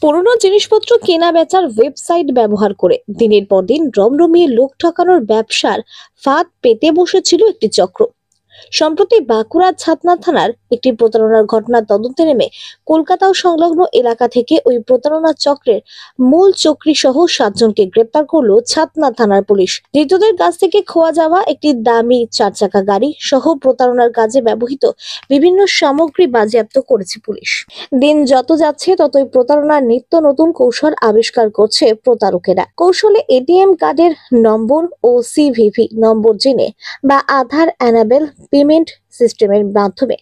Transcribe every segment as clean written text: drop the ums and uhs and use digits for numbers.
পুরনো জিনিসপত্র কেনা বেচার ওয়েবসাইট ব্যবহার করে দিনের পর দিন রমরমিয়ে লোক ঠকানোর ব্যবসার ফাঁদ পেতে বসেছিল একটি চক্র। সম্প্রতি বাঁকুড়ার ছাতনা থানার একটি প্রতারণার ঘটনার তদন্তে নেমে কলকাতা ও সংলগ্ন এলাকা থেকে ওই প্রতারণা চক্রের মূল চক্রী সহ 7 জনকে গ্রেপ্তার করলো ছাতনা থানার পুলিশ। ধৃতদের কাছ থেকে খোয়া যাওয়া একটি দামি 4 চাকা গাড়ি সহ প্রতারণার কাজে ব্যবহৃত বিভিন্ন সামগ্রী বাজেয়াপ্ত করেছে পুলিশ। দিন যত যাচ্ছে ততই প্রতারণার নিত্য নতুন কৌশল আবিষ্কার করছে প্রতারকেরা। কৌশলে এটিএম কার্ডের নম্বর ও সিভিভি নম্বর জেনে বা আধার এনাবেল পেমেন্ট সিস্টেমের মাধ্যমে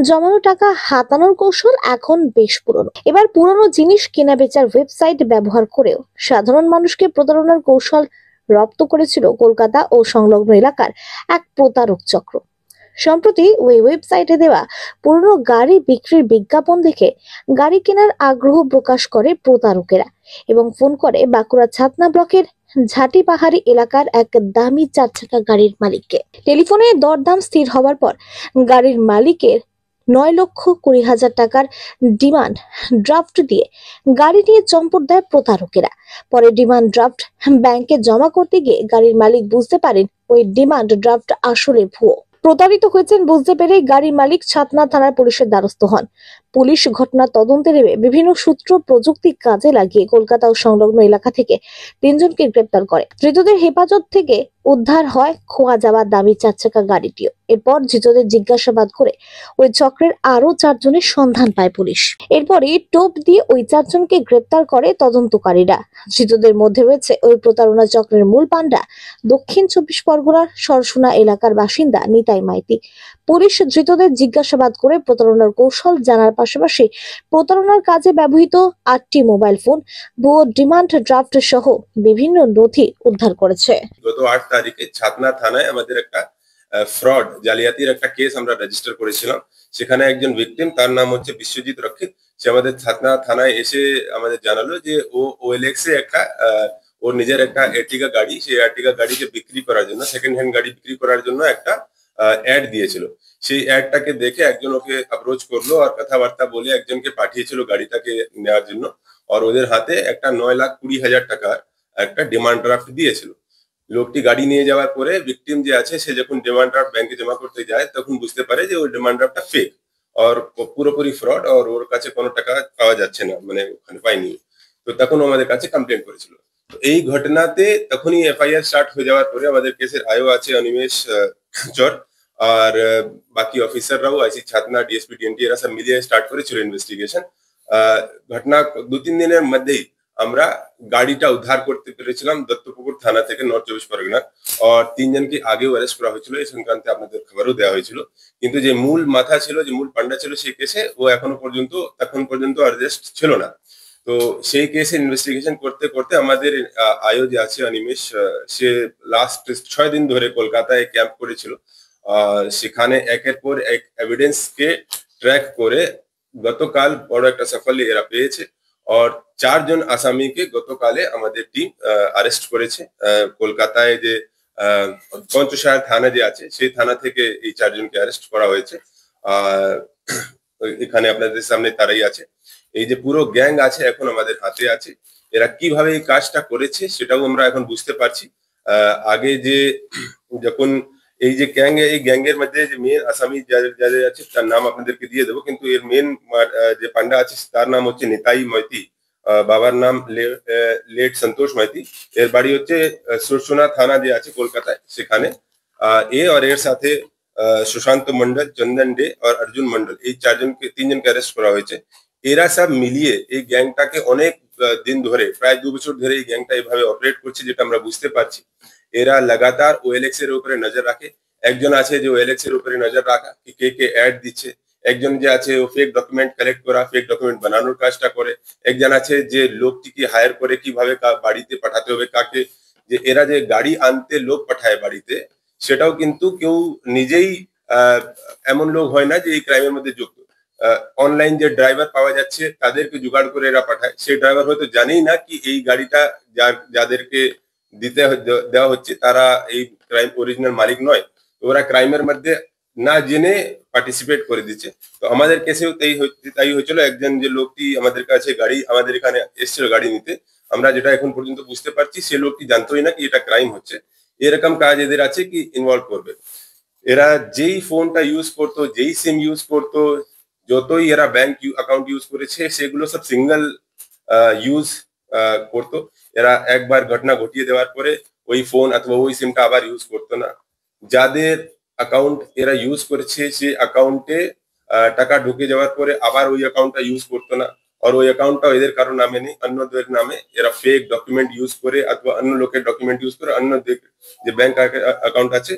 জমানো টাকা হাতানোর কৌশল এখন বেশ পুরনো। এবার পুরনো জিনিস কেনা বেচার ওয়েবসাইট ব্যবহার করেও সাধারণ মানুষকে প্রতারণার কৌশল রপ্ত করেছিল কলকাতা ও সংলগ্ন এলাকার এক প্রতারক চক্র। সম্প্রতি ওই ওয়েবসাইটে দেওয়া পুরনো গাড়ি বিক্রির বিজ্ঞাপন দেখে গাড়ি কেনার আগ্রহ প্রকাশ করে প্রতারকেরা এবং ফোন করে বাঁকুড়া ছাতনা ব্লকের ঝাটি পাহাড়ি এলাকার এক দামি 4 চাকা গাড়ির মালিককে। টেলিফোনে দরদাম স্থির হওয়ার পর গাড়ির মালিকের 9,20,000 টাকার ডিমান্ড ড্রাফট দিয়ে গাড়ি নিয়ে চম্পট দেয় প্রতারকেরা। পরে ডিমান্ড ড্রাফট ব্যাংকে জমা করতে গিয়ে গাড়ির মালিক বুঝতে পারেন ওই ডিমান্ড ড্রাফট আসলে ভুয়ো। প্রতারিত হয়েছেন বুঝতে পেরে গাড়ির মালিক ছাতনা থানার পুলিশের দ্বারস্থ হন। পুলিশ ঘটনার তদন্তে নেমে বিভিন্ন সূত্র প্রযুক্তি কাজে লাগিয়ে কলকাতা ও সংলগ্ন এলাকা থেকে 3 জনকে গ্রেপ্তার করে। ধৃতদের হেফাজত থেকে উদ্ধার হয় খোয়া যাওয়া দামি 4 চাকা গাড়িটিও। এরপর ধৃতদের জিজ্ঞাসাবাদ করে ওই চক্রের আরো 4 জনের সন্ধান পায় পুলিশ। এরপরই টোপ দিয়ে ওই 4 জনকে গ্রেপ্তার করে তদন্তকারীরা। ধৃতদের মধ্যে রয়েছে ওই প্রতারণা চক্রের মূল পান্ডা দক্ষিণ 24 পরগনার সরসুনা এলাকার বাসিন্দা নিতাই মাইতি। পুলিশ ধৃতদের জিজ্ঞাসাবাদ করে প্রতারণার কৌশল জানার পাশাপাশি প্রতারণার কাজে ব্যবহৃত 8টি মোবাইল ফোন, ভুয়ো ডিমান্ড ড্রাফট সহ বিভিন্ন নথি উদ্ধার করেছে। গত 8 তারিখে ছাতনা থানায় আমাদের একটা ফ্রড জালিয়াতির একটা কেস আমরা রেজিস্টার করেছিলাম। সেখানে একজন ভিকটিম, তার নাম হচ্ছে বিশ্বজিৎ রক্ষিত, সে আমাদের ছাতনা থানায় এসে আমাদের জানালো যে ও OLX এ একটা ওর নিজের একটা এর্টিগা গাড়ি, সেই এর্টিগা গাড়িকে বিক্রি করার জন্য, সেকেন্ড হ্যান্ড গাড়ি বিক্রি করার জন্য একটা অ্যাড দিয়েছিল। সেই অ্যাডটাকে দেখে একজন ওকে অ্যাপ্রোচ করলো আর কথাবার্তা বলে একজনকে পাঠিয়েছিল গাড়িটাকে নেওয়ার জন্য। আর ওদের হাতে একটা 9,20,000 টাকার একটা ডিমান্ড ড্রাফট দিয়েছিল। লোকটি গাড়ি নিয়ে যাওয়ার পরে ভিকটিম যে আছে, সে যখন ডিমান্ড ড্রাফট ব্যাংকে জমা করতে যায় তখন বুঝতে পারে যে ওই ডিমান্ড ড্রাফটটা ফেক আর পুরোপুরি ফ্রড, আর ওর কাছে কোনো টাকা পাওয়া যাচ্ছে না, মানে ওখানে পাইনি। তো তখন আমাদের কাছে কমপ্লেন করেছিল। তো এই ঘটনাতে তখনই FIR স্টার্ট হয়ে যাওয়ার পরে আমাদের কেসের আয়ও আছে অনিমেষ চর, আর বাকি অফিসাররাও আইসি ছাতনা, DSP, DNT এরা সব মিলিয়ে স্টার্ট করেছিল ইনভেস্টিগেশন। ঘটনা 2-3 দিনের মধ্যেই আমরা গাড়িটা উদ্ধার করতে পেরেছিলাম দত্তপুকুর থানা থেকে, নর্থ 24 পরগনা। আর 3 জনকে আগেও অ্যারেস্ট করা হয়েছিল, এই সংক্রান্তে আপনাদের খবরও দেওয়া হয়েছিল। কিন্তু যে মূল মাথা ছিল, যে মূল পান্ডা ছিল সেই কেসে, ও এখন পর্যন্ত অ্যারেস্ট ছিল না। তো সেই কেসে ইনভেস্টিগেশন করতে করতে আমাদের আয়ো যে আছে অনিমেষ, সে লাস্ট 6 দিন ধরে কলকাতায় ক্যাম্প করেছিল। সেখানে একের পর এক এভিডেন্স কে ট্র্যাক করে গতকাল বড় একটা সাফল্য এরা পেয়েছে। আর 4 জন আসামিকে গতকালে আমাদের টিম অ্যারেস্ট করেছে। কলকাতায় যে পঞ্চশায়র থানা যে আছে, সেই থানা থেকে এই 4 জনকে অ্যারেস্ট করা হয়েছে। এখানে আপনাদের সামনে তারাই আছে। এই যে পুরো গ্যাং আছে এখন আমাদের হাতে আছে। এরা কিভাবে এই কাজটা করেছে সেটাও আমরা এখন বুঝতে পারছি। আগে যে যখন এই যে এই গ্যাংয়ের মধ্যে যে মেন আসামি যাদের আছে তার নাম আপনাদেরকে দিয়ে দেবো, কিন্তু এর মেন যে পান্ডা আছে তার নাম হচ্ছে নিতাই মাইতি, বাবার নাম লেট সন্তোষ মাইতি। এর বাড়ি হচ্ছে সুরসুনা থানা যে আছে কলকাতায়, সেখানে। আর এর সাথে সুশান্ত মন্ডল, চন্দন ডে আর অর্জুন মন্ডল, এই 3জনকে অ্যারেস্ট করা হয়েছে। এরা সব মিলিয়ে এই গ্যাংটাকে অনেক দিন ধরে, প্রায় 2 বছর ধরে এই গ্যাংটা এইভাবে অপারেট করছে, যেটা আমরা বুঝতে পারছি। এরা লাগাতার OLX এর উপরে নজর রাখে। একজন আছে যে OLX এর উপরে নজর রাখা, কি কে অ্যাড দিচ্ছে। একজন যে আছে ও ফেক ডকুমেন্ট কালেক্ট করা, ফেক ডকুমেন্ট বানানোর কাজটা করে। একজন আছে যে লোকটিকে হায়ার করে কিভাবে বাড়িতে পাঠাতে হবে কাকে। যে এরা যে গাড়ি আনতে লোক পাঠায় বাড়িতে, সেটাও কিন্তু কেউ নিজেই এমন লোক হয় না যে এই ক্রাইমের মধ্যে যুক্ত। অনলাইন যে ড্রাইভার পাওয়া যাচ্ছে তাদেরকে জোগাড় করে এরা পাঠায়। সেই ড্রাইভার হয়তো জানেই না কি এই গাড়িটা যাদেরকে দেওয়া হচ্ছে তারা এই ক্রাইম অরিজিনাল মালিক নয়। ওরা ক্রাইমের মধ্যে না জেনে পার্টিসিপেট করে দিচ্ছে। তো আমাদের কেসেও তাই হয়েছিল। একজন যে লোকটি আমাদের কাছে আমাদের এখানে এসেছিল গাড়ি নিতে, আমরা যেটা এখন পর্যন্ত বুঝতে পারছি সে লোকটি জানতোই না কি এটা ক্রাইম হচ্ছে। এরকম কাজ এদের আছে কি ইনভলভ করবে। এরা যেই ফোনটা ইউজ করতো, যেই সিম ইউজ করতো, যতই এরা ব্যাংক অ্যাকাউন্ট ইউজ করেছে সেগুলো সব সিঙ্গেল ইউজ করতো। এরা একবার ঘটনা ঘটিয়ে দেওয়ার পরে ওই ফোন অথবা ওই সিমটা আবার ইউজ করতো না। যাদের অ্যাকাউন্ট এরা ইউজ করেছে সেই অ্যাকাউন্টে টাকা ঢুকে যাওয়ার পরে আবার ওই অ্যাকাউন্টটা ইউজ করতো না। আর ওই অ্যাকাউন্টটা এদের কারো নামে নেই, অন্যদের নামে। এরা ফেক ডকুমেন্ট ইউজ করে অথবা অন্য লোকের ডকুমেন্ট ইউজ করে অন্য যে ব্যাংক অ্যাকাউন্ট আছে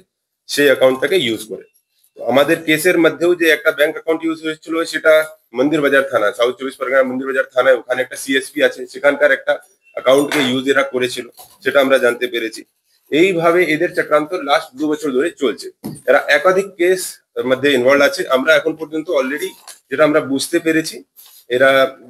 সেই অ্যাকাউন্টটাকে ইউজ করে। তো আমাদের কেসের মধ্যেও যে একটা ব্যাংক অ্যাকাউন্ট ইউজ হয়েছিল সেটা মন্দির বাজার থানা, সাউথ 24 পরগনা মন্দির বাজার থানায়, ওখানে একটা সিএসপি আছে, সেখানকার একটা অ্যাকাউন্টকে ইউজ এরা করেছিল, সেটা আমরা জানতে পেরেছি। এইভাবে এদের চক্রান্ত লাস্ট 2 বছর ধরে চলছে। এরা একাধিক কেস মধ্যে ইনভলভ আছে। আমরা এখন পর্যন্ত অলরেডি যেটা আমরা বুঝতে পেরেছি,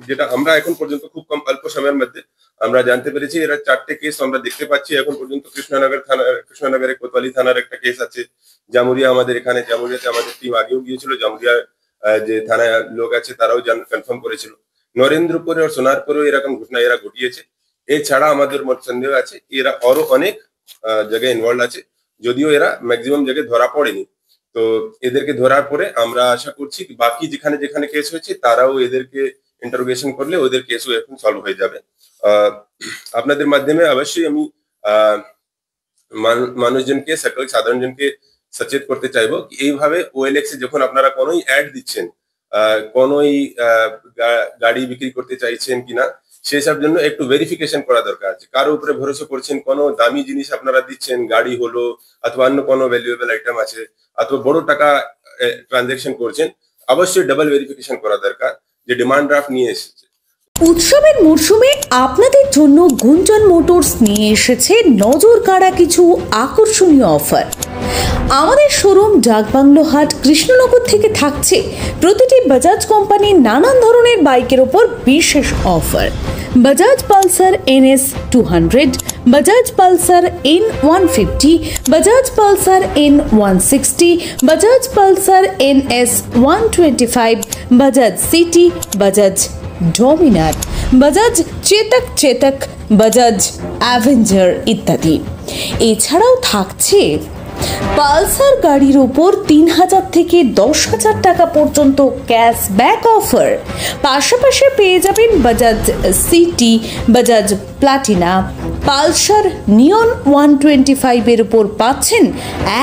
যেটা আমরা এখন পর্যন্ত খুব কম অল্প সময়ের মধ্যে আমরা জানতে পেরেছি, এরা 4টে কেস আমরা দেখতে পাচ্ছি এখন পর্যন্ত। কৃষ্ণনগরের কোতোয়ালি থানার একটা কেস আছে। জামুরিয়াতে আমাদের টিম আগেও গিয়েছিল, জামুরিয়া যে থানায় লোক আছে তারাও কনফার্ম করেছিল। নরেন্দ্রপুরে আর সোনারপুরেও এরকম ঘটনা এরা ঘটিয়েছে। এছাড়া আমাদের সন্দেহ আছে এরা আরো অনেক জায়গায় ইনভলভ আছে, যদিও এরা ম্যাক্সিমাম জায়গায় ধরা পড়েনি। তো এদেরকে ধরার পরে আমরা আশা করছি বাকি যেখানে যেখানে কেস হয়েছে তারাও এদেরকে ইন্টারোগেশন করলে ওদের কেসও এখন সলভ হয়ে যাবে। আপনাদের মাধ্যমে অবশ্যই আমি মানুষজনকে, সাধারণ জনকে সচেত করতে চাইবো কি এইভাবে ওএলএক্স এ যখন আপনারা কোনোই অ্যাড দিচ্ছেন, কোনোই গাড়ি বিক্রি করতে চাইছেন কিনা, সেসব জন্য একটু ভেরিফিকেশন করা দরকার আছে। কারো উপরে ভরসা করছেন, কোনো দামি জিনিস আপনারা দিচ্ছেন, গাড়ি হলো অথবা অন্য কোনো ভ্যালুয়েবল আইটেম আছে অথবা বড় টাকা ট্রানজাকশন করছেন, অবশ্যই ডাবল ভেরিফিকেশন করা দরকার যে ডিমান্ড ড্রাফট নিয়ে এসেছে। উৎসবের মরশুমে আপনাদের জন্য গুঞ্জন মোটরস নিয়ে এসেছে নজর কাড়া কিছু আকর্ষণীয় অফার। আমাদের শোরুম ডাকবাংলো হাট কৃষ্ণনগর থেকে থাকছে প্রতিটি বাজাজ কোম্পানির নানান ধরনের বাইকের ওপর বিশেষ offer. Bajaj Pulsar NS 200, Bajaj Pulsar N150, Bajaj Pulsar N160, Bajaj Pulsar NS 125, Bajaj CT, Bajaj Dominar, Bajaj Chetak, Bajaj Avenger ইত্যাদি। এছাড়াও থাকছে পালসার গাড়ির উপর 3000 থেকে 10,000 টাকা পর্যন্ত ক্যাশব্যাক অফার। পাশাপাশি পেয়ে যাবেন Bajaj CT, Bajaj Platina, Pulsar Neon 125 এর উপর পাচ্ছেন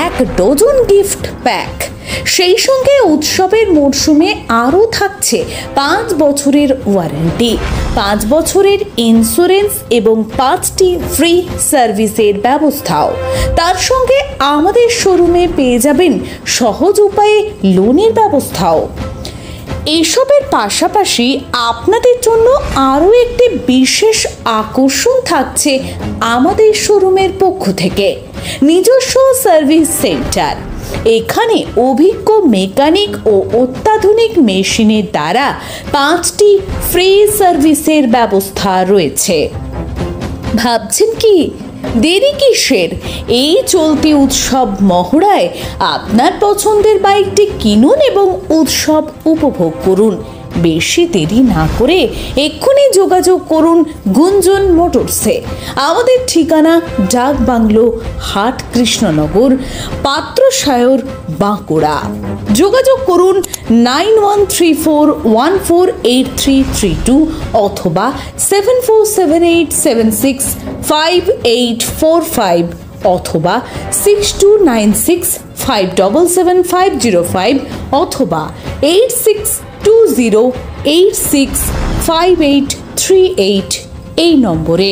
1 ডজন গিফট প্যাক। সেই সঙ্গে উৎসবের মরশুমে আরও থাকছে 5 বছরের ওয়ারেন্টি, 5 বছরের ইন্স্যুরেন্স এবং 5টি ফ্রি সার্ভিসের ব্যবস্থাও। তার সঙ্গে আমাদের শোরুমে পেয়ে যাবেন সহজ উপায়ে লোনের ব্যবস্থাও। এসবের পাশাপাশি আপনাদের জন্য আরও একটি বিশেষ আকর্ষণ থাকছে আমাদের শোরুমের পক্ষ থেকে, নিজস্ব সার্ভিস সেন্টার। এখানে অভিজ্ঞ মেকানিক ও অত্যাধুনিক মেশিনের দ্বারা 5টি ফ্রি সার্ভিসের ব্যবস্থা রয়েছে। ভাবছেন কি দেরি কিসের? এই চলতি উৎসব মহড়ায় আপনার পছন্দের বাইকটি কিনুন এবং উৎসব উপভোগ করুন। বেশি দেরি না করে এক্ষুনি যোগাযোগ করুন গুঞ্জন মোটরসে। আমাদের ঠিকানা ডাকবাংলো হাট কৃষ্ণনগর, পাত্রসায়র, বাঁকুড়া। যোগাযোগ করুন 9134148332 অথবা 7478765845 অথবা 6296577505 অথবা 8620865838 এই নম্বরে।